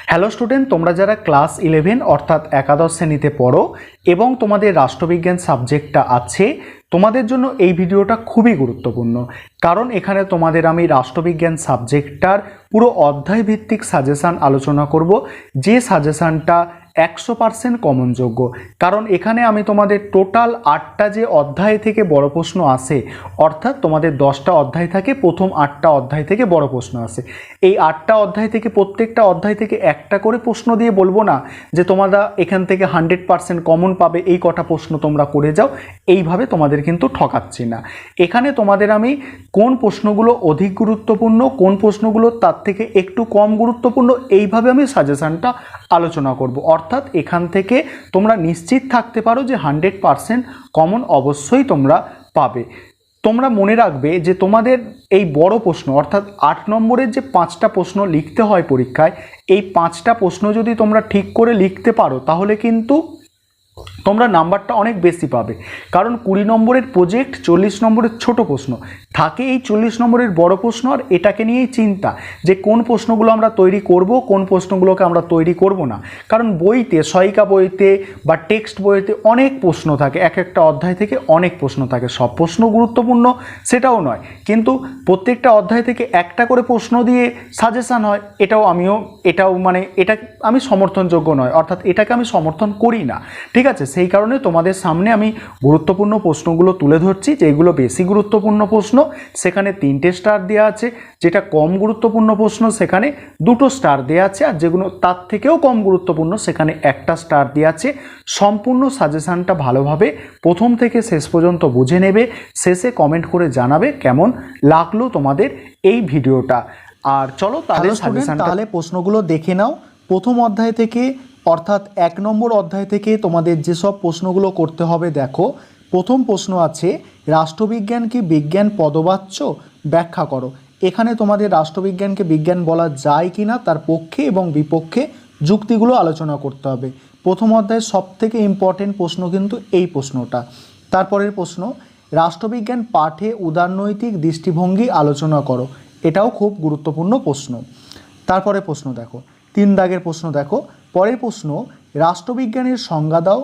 Hello student, তোমরা যারা class 11 অর্থাৎ একাদশ শ্রেণীতে পড়ো এবং তোমাদের রাষ্ট্রবিজ্ঞান সাবজেক্টটা আছে, তোমাদের জন্য এই ভিডিওটা খুবই গুরুত্বপূর্ণ। কারণ এখানে তোমাদের আমি রাষ্ট্রবিজ্ঞান সাবজেক্টটার পুরো অধ্যায় ভিত্তিক সাজেশান আলোচনা করব, যে সাজেশানটা 100% কমনযোগ্য। কারণ এখানে আমি তোমাদের টোটাল 8টা যে অধ্যায় থেকে বড় প্রশ্ন আসে, অর্থাৎ তোমাদের 10টা অধ্যায় থাকে, প্রথম 8টা অধ্যায় থেকে বড় প্রশ্ন আসে। এই 8টা অধ্যায় থেকে প্রত্যেকটা অধ্যায় থেকে একটা করে প্রশ্ন দিয়ে বলবো না যে তোমরা এখান থেকে 100% কমন পাবে, এই কটা প্রশ্ন তোমরা করে যাও, এইভাবে তোমাদের কিন্তু ঠকাচ্ছি না। এখানে তোমাদের আমি কোন প্রশ্নগুলো অধিক গুরুত্বপূর্ণ, কোন প্রশ্নগুলো তার থেকে একটু কম গুরুত্বপূর্ণ, এইভাবে আমি সাজেশানটা আলোচনা করব। অর্থাৎ এখান থেকে তোমরা নিশ্চিত থাকতে পারো যে 100% কমন অবশ্যই তোমরা পাবে। তোমরা মনে রাখবে যে তোমাদের এই বড় প্রশ্ন অর্থাৎ 8 নম্বরের যে 5টা প্রশ্ন লিখতে হয় পরীক্ষায়, এই 5টা প্রশ্ন যদি তোমরা ঠিক করে লিখতে পারো তাহলে কিন্তু তোমরা নাম্বারটা অনেক বেশি পাবে। কারণ 20 নম্বরের প্রজেক্ট, 40 নম্বরের ছোট প্রশ্ন থাকে, এই 40 নম্বরের বড় প্রশ্ন, আর এটাকে নিয়েই চিন্তা যে কোন প্রশ্নগুলো আমরা তৈরি করব, কোন প্রশ্নগুলোকে আমরা তৈরি করব না। কারণ বইতে, সহায়িকা বইতে বা টেক্সট বইতে অনেক প্রশ্ন থাকে, এক একটা অধ্যায় থেকে অনেক প্রশ্ন থাকে। সব প্রশ্ন গুরুত্বপূর্ণ সেটাও নয়, কিন্তু প্রত্যেকটা অধ্যায় থেকে একটা করে প্রশ্ন দিয়ে সাজেশান হয়, এটাও এটা আমি সমর্থনযোগ্য নয়, অর্থাৎ এটাকে আমি সমর্থন করি না। ঠিক আছে, সেই কারণে তোমাদের সামনে আমি গুরুত্বপূর্ণ প্রশ্নগুলো তুলে ধরছি। যেগুলো বেশি গুরুত্বপূর্ণ প্রশ্ন সেখানে 3টে স্টার দেওয়া আছে, যেটা কম গুরুত্বপূর্ণ প্রশ্ন সেখানে 2টো স্টার দেওয়া আছে, আর যেগুলো তার থেকেও কম গুরুত্বপূর্ণ সেখানে 1টা স্টার দেওয়া আছে। সম্পূর্ণ সাজেশানটা ভালোভাবে প্রথম থেকে শেষ পর্যন্ত বুঝে নেবে, শেষে কমেন্ট করে জানাবে কেমন লাগলো তোমাদের এই ভিডিওটা। আর চলো তাহলে প্রশ্নগুলো দেখে নাও। প্রথম অধ্যায় থেকে অর্থাৎ 1 নম্বর অধ্যায় থেকে তোমাদের যেসব প্রশ্নগুলো করতে হবে দেখো। প্রথম প্রশ্ন আছে, রাষ্ট্রবিজ্ঞান কি বিজ্ঞান পদবাচ্য, ব্যাখ্যা করো। এখানে তোমাদের রাষ্ট্রবিজ্ঞানকে বিজ্ঞান বলা যায় কি না তার পক্ষে এবং বিপক্ষে যুক্তিগুলো আলোচনা করতে হবে। প্রথম অধ্যায়ের সবথেকে ইম্পর্টেন্ট প্রশ্ন কিন্তু এই প্রশ্নটা। তারপরের প্রশ্ন, রাষ্ট্রবিজ্ঞান পাঠে উদারনৈতিক দৃষ্টিভঙ্গি আলোচনা করো। এটাও খুব গুরুত্বপূর্ণ প্রশ্ন। তারপরে প্রশ্ন দেখো, 3 দাগের প্রশ্ন দেখো। পরের প্রশ্ন, রাষ্ট্রবিজ্ঞানের সংজ্ঞা দাও,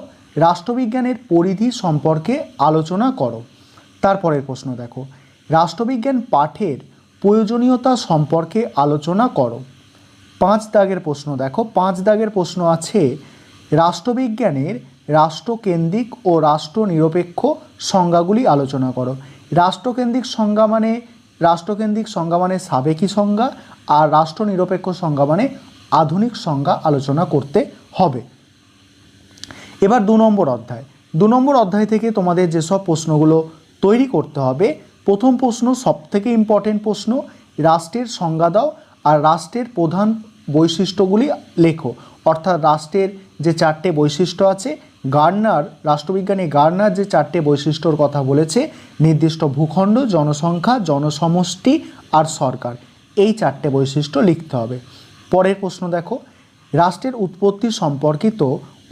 রাষ্ট্রবিজ্ঞানের পরিধি সম্পর্কে আলোচনা করো। তারপরের প্রশ্ন দেখো, রাষ্ট্রবিজ্ঞান পাঠের প্রয়োজনীয়তা সম্পর্কে আলোচনা করো। 5 দাগের প্রশ্ন দেখো। 5 দাগের প্রশ্ন আছে, রাষ্ট্রবিজ্ঞানের রাষ্ট্রকেন্দ্রিক ও রাষ্ট্রনিরপেক্ষ সংজ্ঞাগুলি আলোচনা করো। রাষ্ট্রকেন্দ্রিক সংজ্ঞা মানে সাবেকি সংজ্ঞা, আর রাষ্ট্রনিরপেক্ষ সংজ্ঞা মানে আধুনিক সংজ্ঞা আলোচনা করতে হবে। এবার 2 নম্বর অধ্যায়। 2 নম্বর অধ্যায় থেকে তোমাদের যেসব প্রশ্নগুলো তৈরি করতে হবে, প্রথম প্রশ্ন সবথেকে ইম্পর্টেন্ট প্রশ্ন, রাষ্ট্রের সংজ্ঞা দাও আর রাষ্ট্রের প্রধান বৈশিষ্ট্যগুলি লেখো। অর্থাৎ রাষ্ট্রের যে 4টে বৈশিষ্ট্য আছে, রাষ্ট্রবিজ্ঞানী গার্নার যে 4টে বৈশিষ্ট্যর কথা বলেছে, নির্দিষ্ট ভূখণ্ড, জনসংখ্যা, জনসমষ্টি আর সরকার, এই 4টে বৈশিষ্ট্য লিখতে হবে। পরের প্রশ্ন দেখো, রাষ্ট্রের উৎপত্তি সম্পর্কিত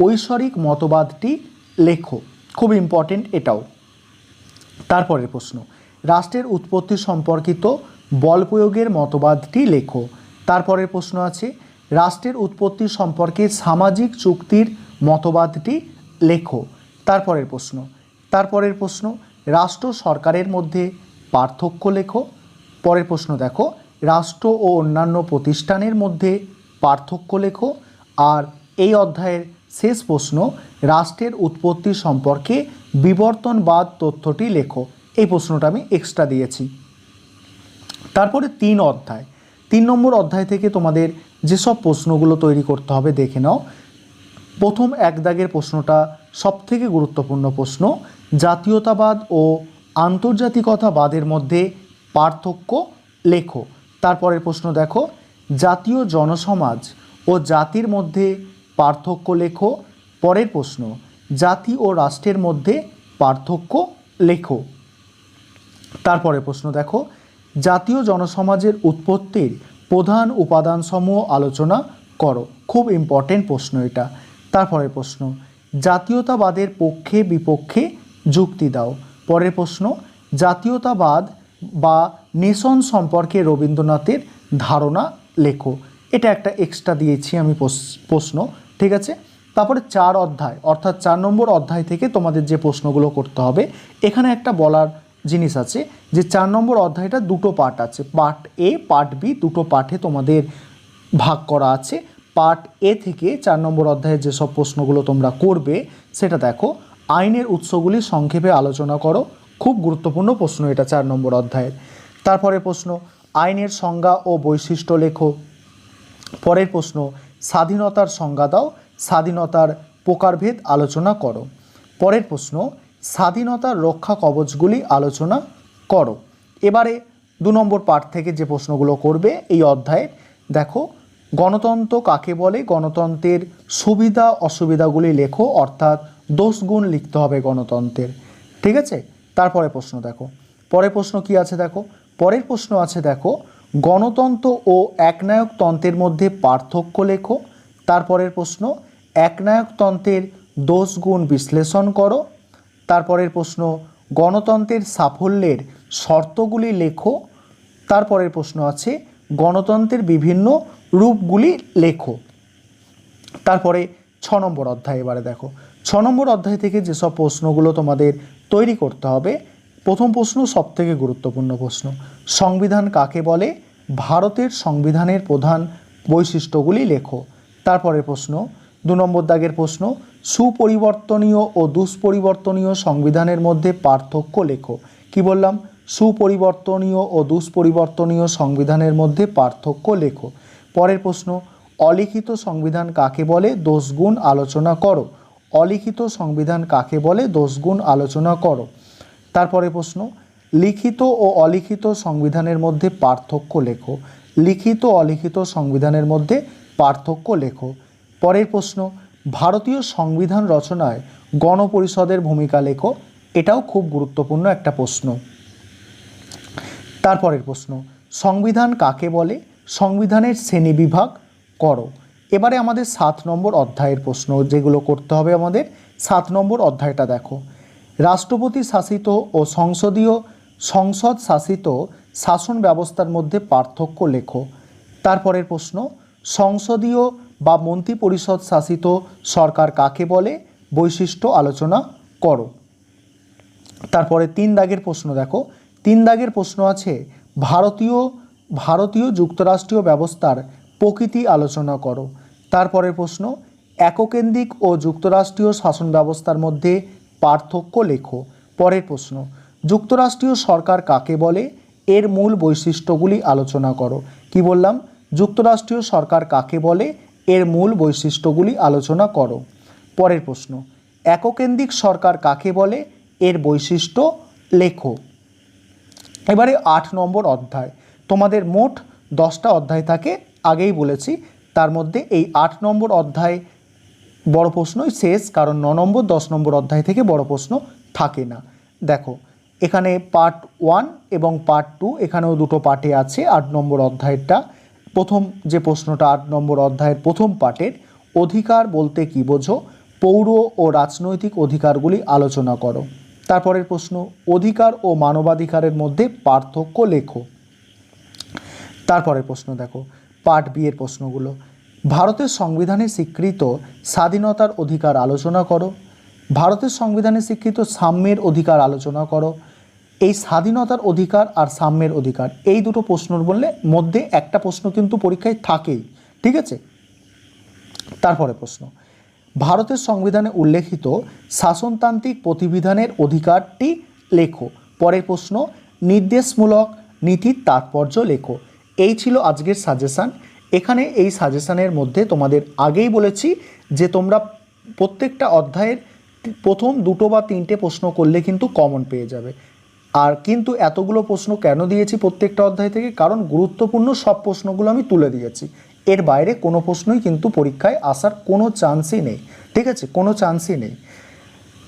ঐশ্বরিক মতবাদটি লেখো। খুব ইম্পর্টেন্ট এটাও। তারপরের প্রশ্ন, রাষ্ট্রের উৎপত্তি সম্পর্কিত বল প্রয়োগের মতবাদটি লেখো। তারপরের প্রশ্ন আছে, রাষ্ট্রের উৎপত্তি সম্পর্কে সামাজিক চুক্তির মতবাদটি লেখো। তারপরের প্রশ্ন, রাষ্ট্র সরকারের মধ্যে পার্থক্য লেখো। পরের প্রশ্ন দেখো, রাষ্ট্র ও অন্যান্য প্রতিষ্ঠানের মধ্যে পার্থক্য লেখো। আর এই অধ্যায়ের শেষ প্রশ্ন, রাষ্ট্রের উৎপত্তি সম্পর্কে বিবর্তনবাদ তথ্যটি লেখো। এই প্রশ্নটা আমি এক্সট্রা দিয়েছি। তারপরে 3 নম্বর অধ্যায় থেকে তোমাদের যেসব প্রশ্নগুলো তৈরি করতে হবে দেখে নাও। প্রথম 1 দাগের প্রশ্নটা সবথেকে গুরুত্বপূর্ণ প্রশ্ন, জাতীয়তাবাদ ও আন্তর্জাতিকতাবাদের মধ্যে পার্থক্য লেখো। তারপরের প্রশ্ন দেখো, জাতীয় জনসমাজ ও জাতির মধ্যে পার্থক্য লেখো। পরের প্রশ্ন, জাতি ও রাষ্ট্রের মধ্যে পার্থক্য লেখো। তারপরের প্রশ্ন দেখো, জাতীয় জনসমাজের উৎপত্তির প্রধান উপাদানসমূহ আলোচনা করো। খুব ইম্পর্টেন্ট প্রশ্ন এটা। তারপরের প্রশ্ন, জাতীয়তাবাদের পক্ষে বিপক্ষে যুক্তি দাও। পরের প্রশ্ন, জাতীয়তাবাদ বা নেশন সম্পর্কে রবীন্দ্রনাথের ধারণা লেখো। এটা একটা এক্সট্রা দিয়েছি আমি প্রশ্ন, ঠিক আছে। তারপরে 4 অধ্যায় অর্থাৎ 4 নম্বর অধ্যায় থেকে তোমাদের যে প্রশ্নগুলো করতে হবে, এখানে একটা বলার জিনিস আছে যে 4 নম্বর অধ্যায়টা দুটো পার্ট আছে, পার্ট এ পার্ট বি, দুটো পার্টে তোমাদের ভাগ করা আছে। পার্ট এ থেকে 4 নম্বর অধ্যায়ে যেসব প্রশ্নগুলো তোমরা করবে সেটা দেখো, আইনের উৎসগুলি সংক্ষেপে আলোচনা করো, খুব গুরুত্বপূর্ণ প্রশ্ন এটা 4 নম্বর অধ্যায়ের। তারপরে প্রশ্ন, আইনের সংজ্ঞা ও বৈশিষ্ট্য লেখো। পরের প্রশ্ন, স্বাধীনতার সংজ্ঞা দাও, স্বাধীনতার প্রকারভেদ আলোচনা করো। পরের প্রশ্ন, স্বাধীনতার রক্ষা কবচগুলি আলোচনা করো। এবারে 2 নম্বর পার্ট থেকে যে প্রশ্নগুলো করবে এই অধ্যায়ে দেখো, গণতন্ত্র কাকে বলে, গণতন্ত্রের সুবিধা অসুবিধাগুলি লেখো, অর্থাৎ দোষ গুণ লিখতে হবে গণতন্ত্রের, ঠিক আছে। তারপরে প্রশ্ন দেখো, পরের প্রশ্ন কি আছে দেখো, পরের প্রশ্ন আছে দেখো, গণতন্ত্র ও একনায়কতন্ত্রের মধ্যে পার্থক্য লেখো। তারপরের প্রশ্ন, একনায়কতন্ত্রের দোষ গুণ বিশ্লেষণ করো। তারপরের প্রশ্ন, গণতন্ত্রের সাফল্যের শর্তগুলি লেখো। তারপরের প্রশ্ন আছে, গণতন্ত্রের বিভিন্ন রূপগুলি লেখো। তারপরে 6 নম্বর অধ্যায় এবারে দেখো, 6 নম্বর অধ্যায় থেকে যেসব প্রশ্নগুলো তোমাদের তৈরি করতে হবে, প্রথম প্রশ্ন সবথেকে গুরুত্বপূর্ণ প্রশ্ন, সংবিধান কাকে বলে, ভারতের সংবিধানের প্রধান বৈশিষ্ট্যগুলি লেখো। তারপরের প্রশ্ন 2 নম্বর দাগের প্রশ্ন, সুপরিবর্তনীয় ও দুষ্পরিবর্তনীয় সংবিধানের মধ্যে পার্থক্য লেখো। কি বললাম, সুপরিবর্তনীয় ও দুষ্পরিবর্তনীয় সংবিধানের মধ্যে পার্থক্য লেখো। পরের প্রশ্ন, অলিখিত সংবিধান কাকে বলে, দোষ গুণ আলোচনা করো। অলিখিত সংবিধান কাকে বলে, দোষ গুণ আলোচনা করো। তারপরে প্রশ্ন, লিখিত ও অলিখিত সংবিধানের মধ্যে পার্থক্য লেখো। লিখিত অলিখিত সংবিধানের মধ্যে পার্থক্য লেখো। পরের প্রশ্ন, ভারতীয় সংবিধান রচনায় গণপরিষদের ভূমিকা লেখো। এটাও খুব গুরুত্বপূর্ণ একটা প্রশ্ন। তারপরের প্রশ্ন, সংবিধান কাকে বলে, সংবিধানের শ্রেণীবিভাগ করো। এবারে আমাদের 7 নম্বর অধ্যায়ের প্রশ্ন যেগুলো করতে হবে আমাদের, 7 নম্বর অধ্যায়টা দেখো, রাষ্ট্রপতি শাসিত ও সংসদ শাসিত শাসন ব্যবস্থার মধ্যে পার্থক্য লেখো। তারপরের প্রশ্ন, সংসদীয় বা মন্ত্রিপরিষদ শাসিত সরকার কাকে বলে, বৈশিষ্ট্য আলোচনা করো। তারপরে 3 দাগের প্রশ্ন দেখো, 3 দাগের প্রশ্ন আছে, ভারতীয় যুক্তরাষ্ট্রীয় ব্যবস্থার প্রকৃতি আলোচনা করো। তারপরের প্রশ্ন, এককেন্দ্রিক ও যুক্তরাষ্ট্রীয় শাসন ব্যবস্থার মধ্যে পার্থক্য লেখো। পরের প্রশ্ন, যুক্তরাষ্ট্রীয় সরকার কাকে বলে, এর মূল বৈশিষ্ট্যগুলি আলোচনা করো। কি বললাম, যুক্তরাষ্ট্রীয় সরকার কাকে বলে, এর মূল বৈশিষ্ট্যগুলি আলোচনা করো। পরের প্রশ্ন, এককেন্দ্রিক সরকার কাকে বলে, এর বৈশিষ্ট্য লেখো। এবারে 8 নম্বর অধ্যায়, তোমাদের মোট 10টা অধ্যায় থাকে, আগেই বলেছি, তার মধ্যে এই 8 নম্বর অধ্যায় বড় প্রশ্নই শেষ, কারণ 9 নম্বর 10 নম্বর অধ্যায় থেকে বড় প্রশ্ন থাকে না। দেখো এখানে পার্ট 1 এবং পার্ট 2, এখানেও দুটো পার্টে আছে। 8 নম্বর অধ্যায়টা প্রথম যে প্রশ্নটা 8 নম্বর অধ্যায়ের প্রথম পার্টের, অধিকার বলতে কি বোঝো, পৌর ও রাজনৈতিক অধিকারগুলি আলোচনা করো। তারপরের প্রশ্ন, অধিকার ও মানবাধিকারের মধ্যে পার্থক্য লেখো। তারপরের প্রশ্ন দেখো, পার্ট বি এর প্রশ্নগুলো, ভারতের সংবিধানে স্বীকৃত স্বাধীনতার অধিকার আলোচনা করো। ভারতের সংবিধানে স্বীকৃত সাম্যের অধিকার আলোচনা করো। এই স্বাধীনতার অধিকার আর সাম্যের অধিকার, এই দুটো প্রশ্নের বললে মধ্যে একটা প্রশ্ন কিন্তু পরীক্ষায় থাকেই, ঠিক আছে। তারপরে প্রশ্ন, ভারতের সংবিধানে উল্লেখিত শাসনতান্ত্রিক প্রতিবিধানের অধিকারটি লেখো। পরের প্রশ্ন, নির্দেশমূলক নীতির তাৎপর্য লেখো। এই ছিল আজকের সাজেশান। এখানে এই সাজেশানের মধ্যে তোমাদের আগেই বলেছি যে তোমরা প্রত্যেকটা অধ্যায়ের প্রথম 2 বা 3টে প্রশ্ন করলে কিন্তু কমন পেয়ে যাবে। আর কিন্তু এতগুলো প্রশ্ন কেন দিয়েছি প্রত্যেকটা অধ্যায় থেকে, কারণ গুরুত্বপূর্ণ সব প্রশ্নগুলো আমি তুলে দিয়েছি। এর বাইরে কোনো প্রশ্নই কিন্তু পরীক্ষায় আসার কোনো চান্সই নেই, ঠিক আছে, কোনো চান্সই নেই।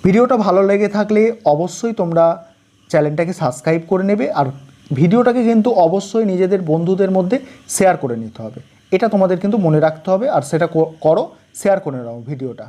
ভিডিওটা ভালো লেগে থাকলে অবশ্যই তোমরা চ্যানেলটাকে সাবস্ক্রাইব করে নেবে, আর ভিডিওটাকে কিন্তু অবশ্যই নিজেদের বন্ধুদের মধ্যে শেয়ার করে নিতে হবে। এটা তোমাদের কিন্তু মনে রাখতে হবে, আর সেটা করো, শেয়ার করে নাও ভিডিওটা।